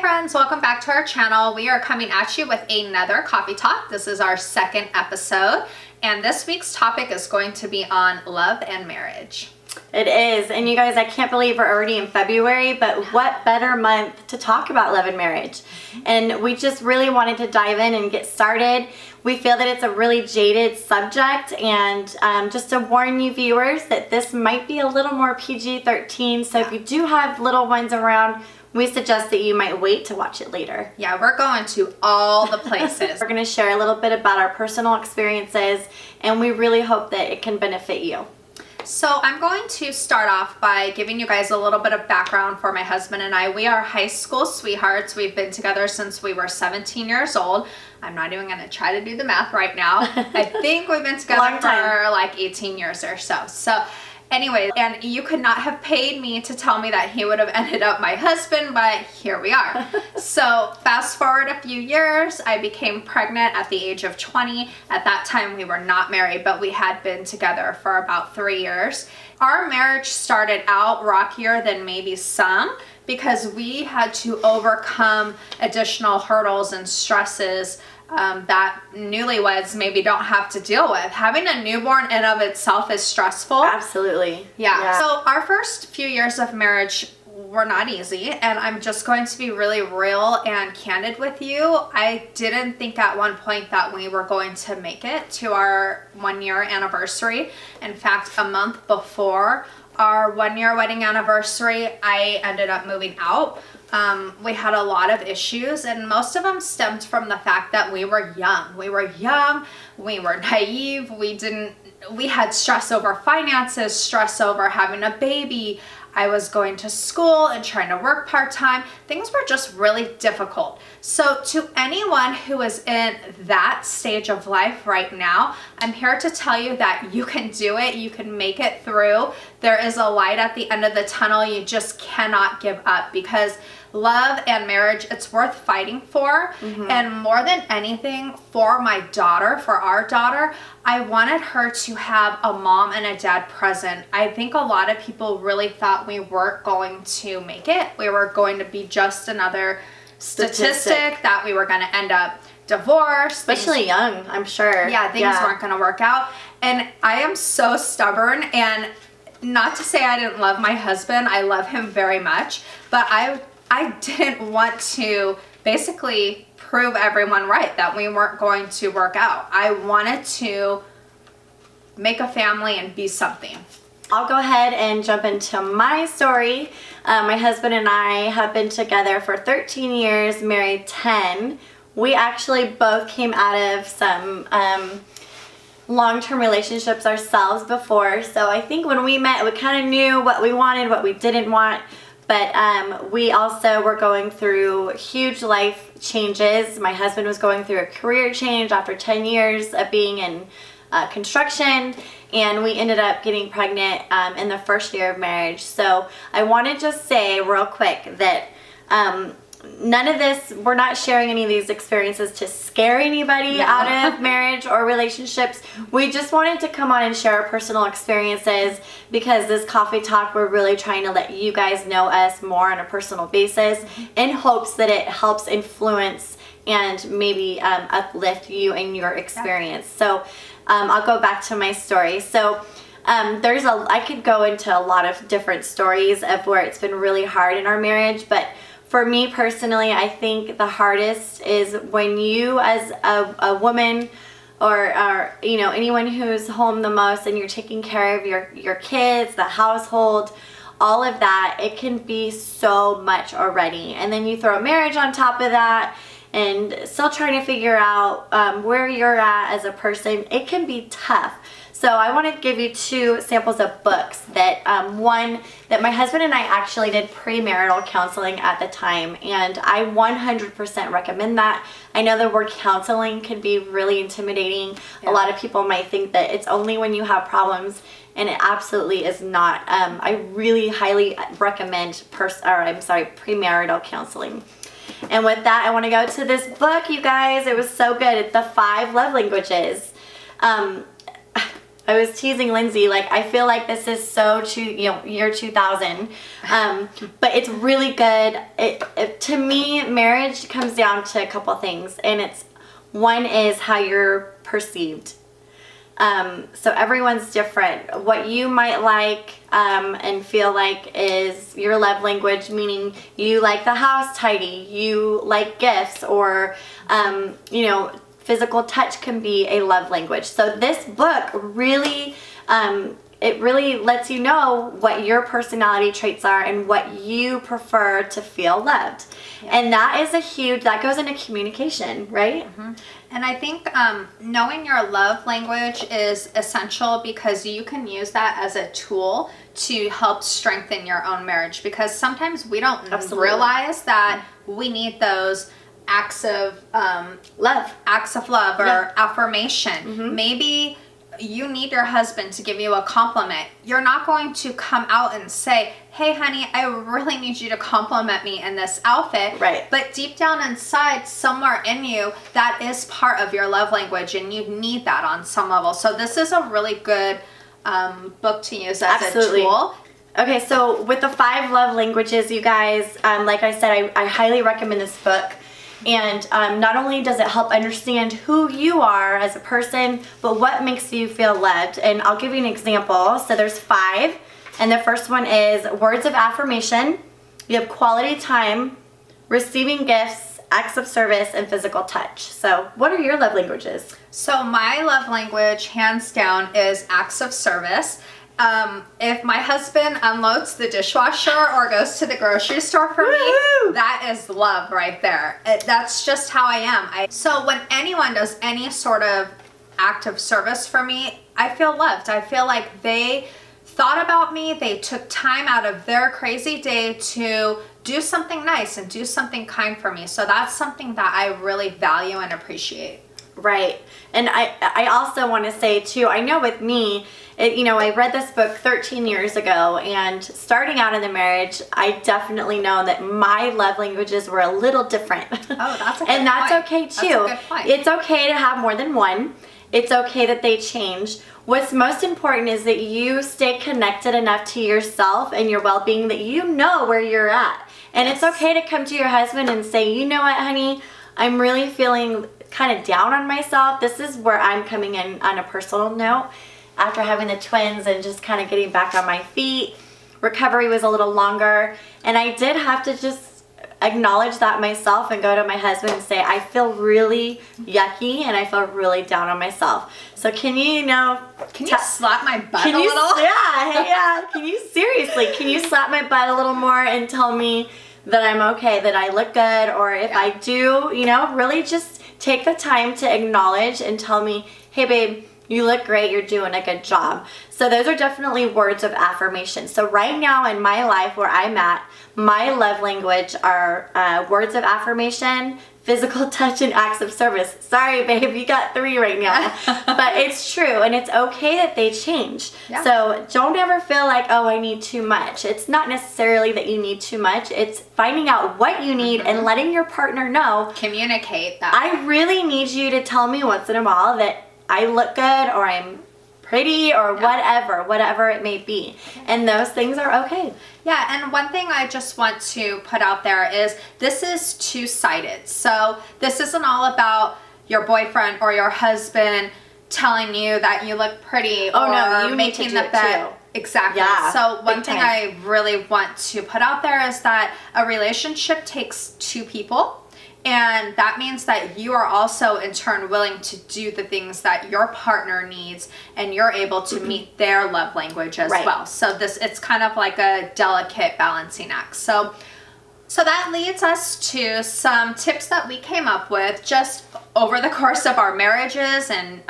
friends, welcome back to our channel. We are coming at you with another coffee talk. This is our second episode, and this week's topic is going to be on love and marriage. It is, and you guys, I can't believe we're already in February, but what better month to talk about love and marriage? And we just really wanted to dive in and get started. We feel that it's a really jaded subject, and just to warn you viewers that this might be a little more PG-13, so if you do have little ones around, we suggest that you might wait to watch it later. Yeah, we're going to all the places. We're going to share a little bit about our personal experiences, and we really hope that it can benefit you. So I'm going to start off by giving you guys a little bit of background for my husband and I. We are high school sweethearts. We've been together since we were 17 years old. I'm not even going to try to do the math right now. I think we've been together for like 18 years or so. So anyway, and you could not have paid me to tell me that he would have ended up my husband, but here we are. So fast forward a few years, I became pregnant at the age of 20. At that time, we were not married, but we had been together for about 3 years. Our marriage started out rockier than maybe some because we had to overcome additional hurdles and stresses that newlyweds maybe don't have to deal with. Having a newborn in of itself is stressful. Absolutely. Yeah. So our first few years of marriage were not easy, and I'm just going to be really real and candid with you. I didn't think at one point that we were going to make it to our 1-year anniversary. In fact, a month before our 1-year wedding anniversary, I ended up moving out. We had a lot of issues, and most of them stemmed from the fact that we were young. We were naive, we had stress over finances, stress over having a baby. I was going to school and trying to work part-time. Things were just really difficult. So to anyone who is in that stage of life right now, I'm here to tell you that you can do it. You can make it through. There is a light at the end of the tunnel. You just cannot give up, because love and marriage, it's worth fighting for. And more than anything, for my daughter, for our daughter, I wanted her to have a mom and a dad present. I think a lot of people really thought we weren't going to make it. We were going to be just another statistic, that we were going to end up divorced. Especially young, I'm sure. Yeah, things weren't going to work out. And I am so stubborn, and not to say I didn't love my husband. I love him very much, but I didn't want to basically prove everyone right that we weren't going to work out. I wanted to make a family and be something. I'll go ahead and jump into my story. My husband and I have been together for 13 years, married 10. We actually both came out of some long-term relationships ourselves before. So I think when we met, we kind of knew what we wanted, what we didn't want. But we also were going through huge life changes. My husband was going through a career change after 10 years of being in construction, and we ended up getting pregnant in the first year of marriage. So I want to just say real quick that none of this, we're not sharing any of these experiences to scare anybody out of marriage or relationships. We just wanted to come on and share our personal experiences, because this coffee talk, we're really trying to let you guys know us more on a personal basis, in hopes that it helps influence and maybe uplift you in your experience. So I'll go back to my story. So I could go into a lot of different stories of where it's been really hard in our marriage, but for me personally, I think the hardest is when you, as a woman, or you know, anyone who's home the most, and you're taking care of your kids, the household, all of that, it can be so much already. And then you throw marriage on top of that, and still trying to figure out where you're at as a person. It can be tough. So I want to give you 2 samples of books that, one, that my husband and I actually did premarital counseling at the time, and I 100% recommend that. I know the word counseling can be really intimidating. A lot of people might think that it's only when you have problems, and it absolutely is not. I really highly recommend premarital counseling. And with that, I want to go to this book, you guys. It was so good. It's The 5 Love Languages. I was teasing Lindsay, like, I feel like this is so year 2000. But it's really good. To me, marriage comes down to a couple things, and one is how you're perceived. So everyone's different. What you might like and feel like is your love language, meaning you like the house tidy, you like gifts, or physical touch can be a love language. So this book really, it really lets you know what your personality traits are and what you prefer to feel loved. Yeah. And that goes into communication, right? Mm-hmm. And I think knowing your love language is essential, because you can use that as a tool to help strengthen your own marriage, because sometimes we don't realize that we need those acts of love or affirmation. Mm-hmm. Maybe you need your husband to give you a compliment. You're not going to come out and say, hey honey, I really need you to compliment me in this outfit. Right. But deep down inside, somewhere in you, that is part of your love language, and you need that on some level. So this is a really good book to use as a tool. Okay, so with the 5 love languages, you guys, like I said, I highly recommend this book. And not only does it help understand who you are as a person, but what makes you feel loved. And I'll give you an example. So there's 5. And the first one is words of affirmation. You have quality time, receiving gifts, acts of service, and physical touch. So what are your love languages? So my love language, hands down, is acts of service. If my husband unloads the dishwasher or goes to the grocery store for me, that is love right there. That's just how I am. So when anyone does any sort of act of service for me, I feel loved. I feel like they thought about me. They took time out of their crazy day to do something nice and do something kind for me. So that's something that I really value and appreciate. Right. And I also want to say too, I know with me, I read this book 13 years ago, and starting out in the marriage, I definitely know that my love languages were a little different. Oh, that's a good And that's point. okay too. That's a good point. It's okay to have more than one. It's okay that they change. What's most important is that you stay connected enough to yourself and your well-being that you know where you're at. And It's okay to come to your husband and say, you know what, honey, I'm really feeling kind of down on myself. This is where I'm coming in on a personal note. After having the twins and just kind of getting back on my feet, recovery was a little longer, and I did have to just acknowledge that myself and go to my husband and say, I feel really yucky and I feel really down on myself. So can you slap my butt a little? Yeah. Can you slap my butt a little more and tell me that I'm okay, that I look good, or if I do, really just take the time to acknowledge and tell me, hey babe, you look great, you're doing a good job. So those are definitely words of affirmation. So right now in my life where I'm at, my love language are words of affirmation, physical touch, and acts of service. Sorry, babe, you got 3 right now. But it's true, and it's okay that they change. Yeah. So don't ever feel like, oh, I need too much. It's not necessarily that you need too much. It's finding out what you need and letting your partner know. Communicate that. I really need you to tell me once in a while that I look good, or I'm pretty, or whatever it may be. And those things are okay. Yeah, and one thing I just want to put out there is this is two-sided. So this isn't all about your boyfriend or your husband telling you that you look pretty or making the bed. Exactly. Yeah, so one thing I really want to put out there is that a relationship takes 2 people. And that means that you are also in turn willing to do the things that your partner needs, and you're able to meet their love language as well. So it's kind of like a delicate balancing act. So that leads us to some tips that we came up with just over the course of our marriages and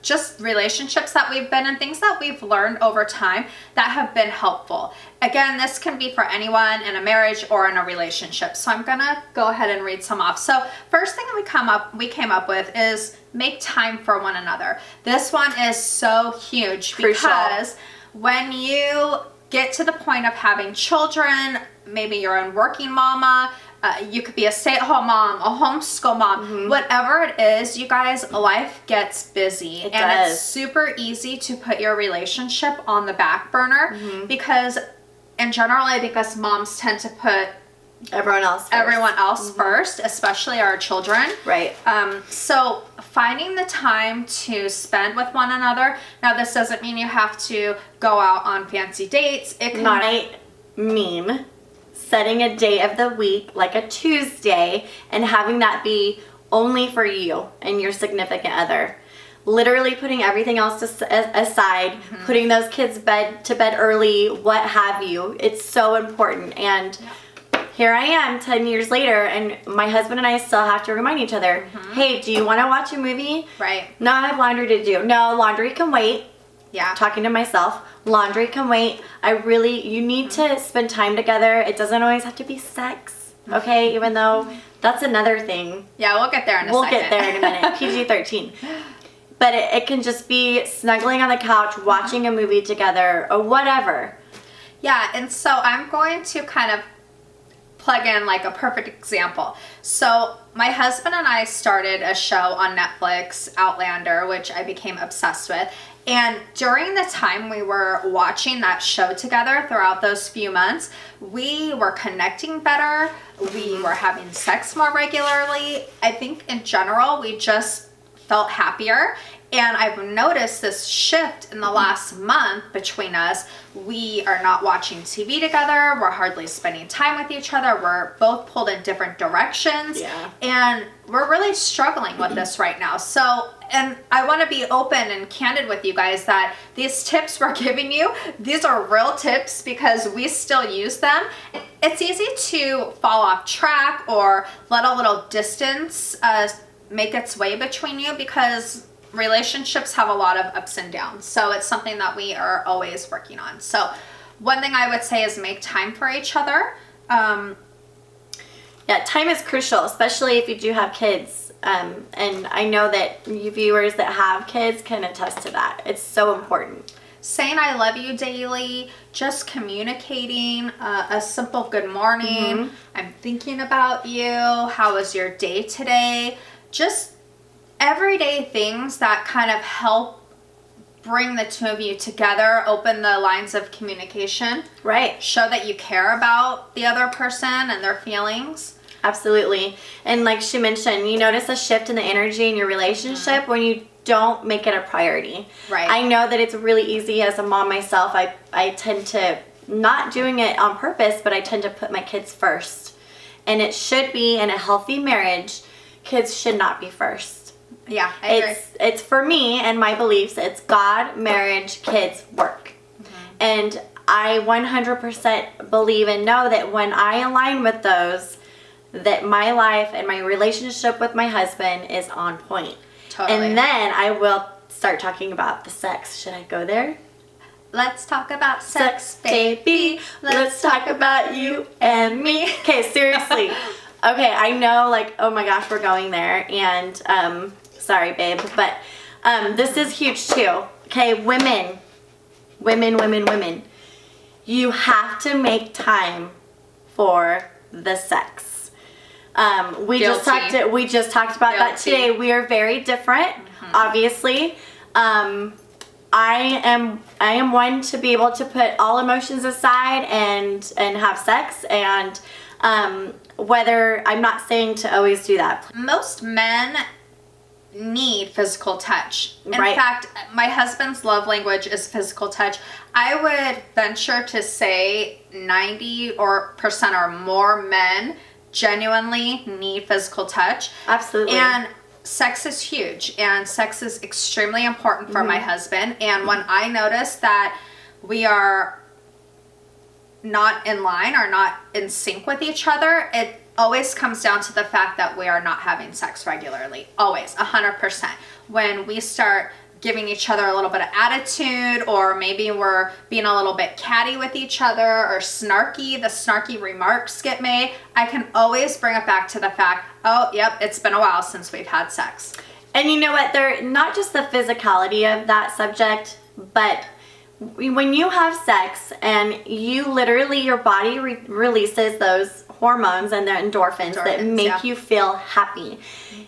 just relationships that we've been in, things that we've learned over time that have been helpful. Again, this can be for anyone in a marriage or in a relationship. So I'm gonna go ahead and read some off. So first thing we came up with is make time for one another. This one is so huge because when you get to the point of having children, maybe you're a working mama, You could be a stay-at-home mom, a homeschool mom, whatever it is, you guys, life gets busy. It's super easy to put your relationship on the back burner because in general, I think us moms tend to put everyone else first, especially our children. Right. So finding the time to spend with one another. Now, this doesn't mean you have to go out on fancy dates. It can mean setting a day of the week, like a Tuesday, and having that be only for you and your significant other. Literally putting everything else aside, putting those kids to bed early, what have you. It's so important. And here I am 10 years later, and my husband and I still have to remind each other, hey, do you want to watch a movie? Right. No, I have laundry to do. No, laundry can wait. Yeah. Talking to myself, laundry can wait. You need to spend time together. It doesn't always have to be sex, okay? Even though that's another thing. Yeah, we'll get there in a second. We'll get there in a minute. PG-13. But it can just be snuggling on the couch, watching a movie together, or whatever. Yeah, and so I'm going to kind of plug in like a perfect example. So my husband and I started a show on Netflix, Outlander, which I became obsessed with. And during the time we were watching that show together throughout those few months, we were connecting better. We were having sex more regularly. I think in general, we just felt happier. And I've noticed this shift in the last month between us. We are not watching TV together. We're hardly spending time with each other. We're both pulled in different directions. Yeah. And we're really struggling with this right now. So, and I want to be open and candid with you guys that these tips we're giving you, these are real tips because we still use them. It's easy to fall off track or let a little distance make its way between you because relationships have a lot of ups and downs. So it's something that we are always working on. So one thing I would say is make time for each other. Yeah, time is crucial, especially if you do have kids. And I know that you viewers that have kids can attest to that. It's so important. Saying I love you daily, just communicating a simple good morning. I'm thinking about you. How was your day today? Just everyday things that kind of help bring the two of you together, open the lines of communication. Right. Show that you care about the other person and their feelings. Absolutely. And like she mentioned, you notice a shift in the energy in your relationship when you don't make it a priority. Right. I know that it's really easy as a mom myself. I tend to, not doing it on purpose, but I tend to put my kids first. And it should be in a healthy marriage, kids should not be first. Yeah, I agree. It's for me and my beliefs, it's God, marriage, kids, work. And I 100% believe and know that when I align with those, that my life and my relationship with my husband is on point. Totally. And then I will start talking about the sex. Should I go there? Let's talk about sex, baby. Let's talk about you and me. Okay, seriously. Okay, I know, like, oh my gosh, we're going there. And, sorry, babe. But this is huge, too. Okay, women. You have to make time for the sex. We just talked about that today. We are very different, obviously. I am one to be able to put all emotions aside and have sex, and whether, I'm not saying to always do that. Most men need physical touch. In Right. fact, my husband's love language is physical touch. I would venture to say 90% or more men genuinely need physical touch. Absolutely. And sex is huge, and sex is extremely important for my husband. And when I notice that we are not in line or not in sync with each other, it always comes down to the fact that we are not having sex regularly. Always, 100%. When we start giving each other a little bit of attitude, or maybe we're being a little bit catty with each other or snarky, the snarky remarks get made, I can always bring it back to the fact, oh, yep, it's been a while since we've had sex. And you know what, they're not just the physicality of that subject, but when you have sex and you literally, your body releases those hormones and the endorphins that make yeah. you feel happy.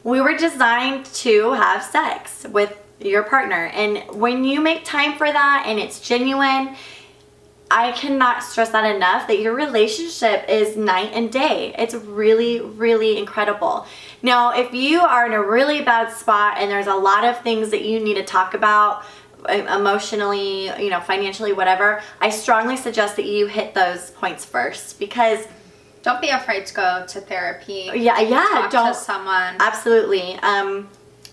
We were designed to have sex with your partner, and when you make time for that and it's genuine, I cannot stress that enough, that your relationship is night and day. It's really, really incredible. Now, if you are in a really bad spot and there's a lot of things that you need to talk about emotionally, you know, financially, whatever, I strongly suggest that you hit those points first, because don't be afraid to go to therapy. Talk to someone. Absolutely.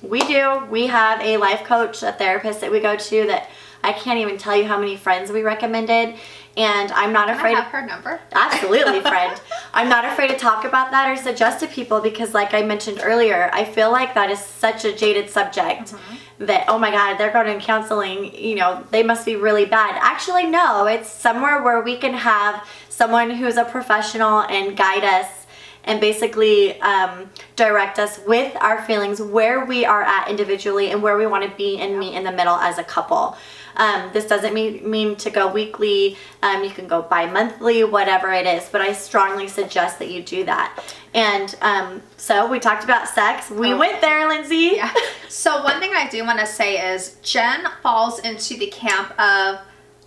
We have a life coach, a therapist that we go to that I can't even tell you how many friends we recommended, and I'm not afraid. Can I have her number? Absolutely, friend. I'm not afraid to talk about that or suggest to people, because like I mentioned earlier, I feel like that is such a jaded subject that, oh my God, they're going to counseling, you know, they must be really bad. Actually, no, it's somewhere where we can have someone who's a professional and guide us and basically direct us with our feelings, where we are at individually and where we want to be and meet in the middle as a couple. This doesn't mean to go weekly. You can go bi-monthly, whatever it is, but I strongly suggest that you do that. And so we talked about sex. We went there, Lindsay. Yeah. So one thing I do want to say is Jen falls into the camp of,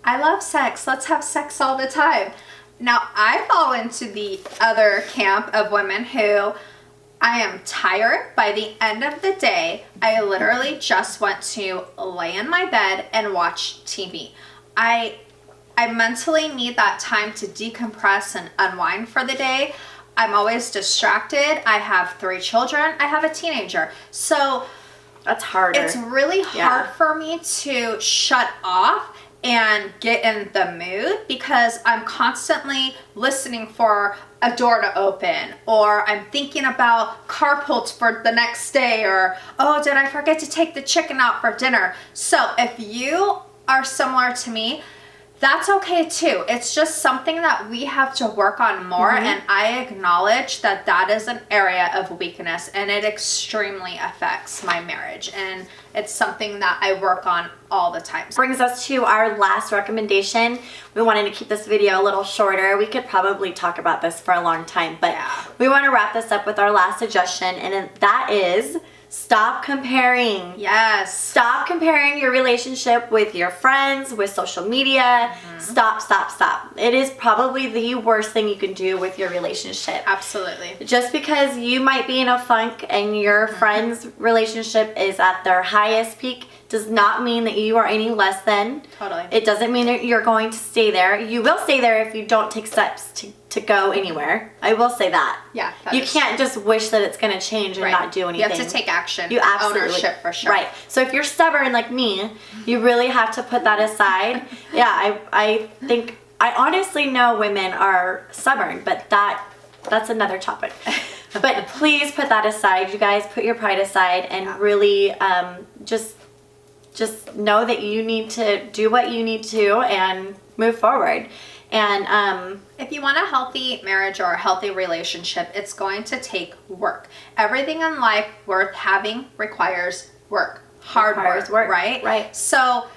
I love sex. Let's have sex all the time. Now, I fall into the other camp of women who, I am tired. By the end of the day, I literally just want to lay in my bed and watch TV. I mentally need that time to decompress and unwind for the day. I'm always distracted. I have 3 children. I have a teenager. So that's harder. It's really hard for me to shut off and get in the mood, because I'm constantly listening for a door to open, or I'm thinking about carpools for the next day, or, oh, did I forget to take the chicken out for dinner? So if you are similar to me, that's okay too. It's just something that we have to work on more, and I acknowledge that that is an area of weakness, and it extremely affects my marriage, and it's something that I work on all the time. Brings us to our last recommendation. We wanted to keep this video a little shorter. We could probably talk about this for a long time, but we want to wrap this up with our last suggestion, and that is stop comparing. Yes. Stop comparing your relationship with your friends, with social media. Stop. It is probably the worst thing you can do with your relationship. Absolutely. Just because you might be in a funk and your friend's relationship is at their highest peak does not mean that you are any less than. Totally. It doesn't mean that you're going to stay there. You will stay there if you don't take steps to go anywhere. I will say that. Yeah. You can't just wish that it's going to change and not do anything. You have to take action. You absolutely. Ownership for sure. Right. So if you're stubborn like me, you really have to put that aside. I think, I honestly know women are stubborn, but that's another topic. But please put that aside. You guys, put your pride aside and really just know that you need to do what you need to and move forward. And if you want a healthy marriage or a healthy relationship, it's going to take work. Everything in life worth having requires work. Hard work, right? Right. So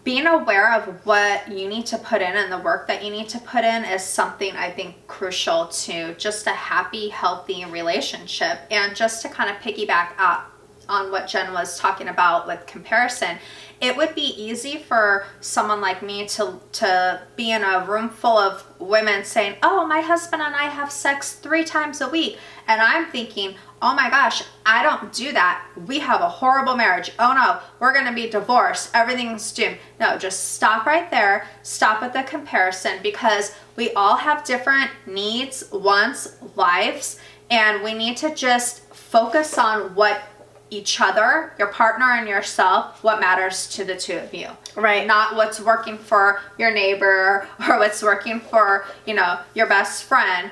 being aware of what you need to put in and the work that you need to put in is something I think crucial to just a happy, healthy relationship. And just to kind of piggyback up on what Jen was talking about with comparison, it would be easy for someone like me to be in a room full of women saying, oh, my husband and I have sex 3 times a week. And I'm thinking, oh my gosh, I don't do that. We have a horrible marriage. Oh no, we're going to be divorced. Everything's doomed. No, just stop right there. Stop with the comparison, because we all have different needs, wants, lives, and we need to just focus on what each other, your partner and yourself, what matters to the two of you. Right. Not what's working for your neighbor or what's working for, your best friend.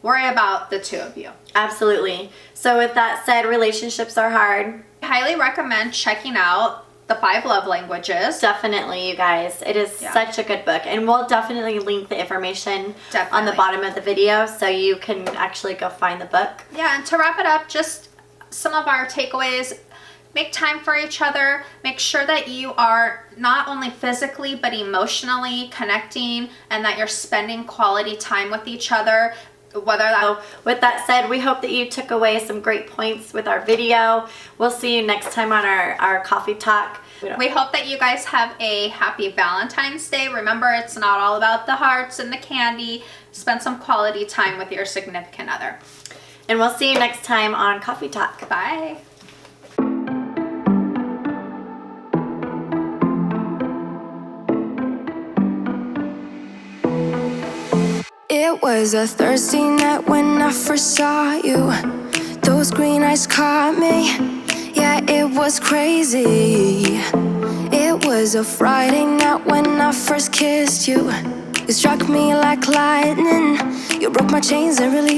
Worry about the two of you. Absolutely. So with that said, relationships are hard. I highly recommend checking out the 5 love languages. Definitely, you guys. It is such a good book. And we'll definitely link the information on the bottom of the video so you can actually go find the book. Yeah, and to wrap it up, just some of our takeaways. Make time for each other. Make sure that you are not only physically but emotionally connecting, and that you're spending quality time with each other. whether that. So with that said, we hope that you took away some great points with our video. We'll see you next time on our coffee talk. We hope that you guys have a happy Valentine's Day. Remember, it's not all about the hearts and the candy. Spend some quality time with your significant other. And we'll see you next time on Coffee Talk. Bye. It was a Thursday night when I first saw you. Those green eyes caught me. Yeah, it was crazy. It was a Friday night when I first kissed you. You struck me like lightning. You broke my chains and released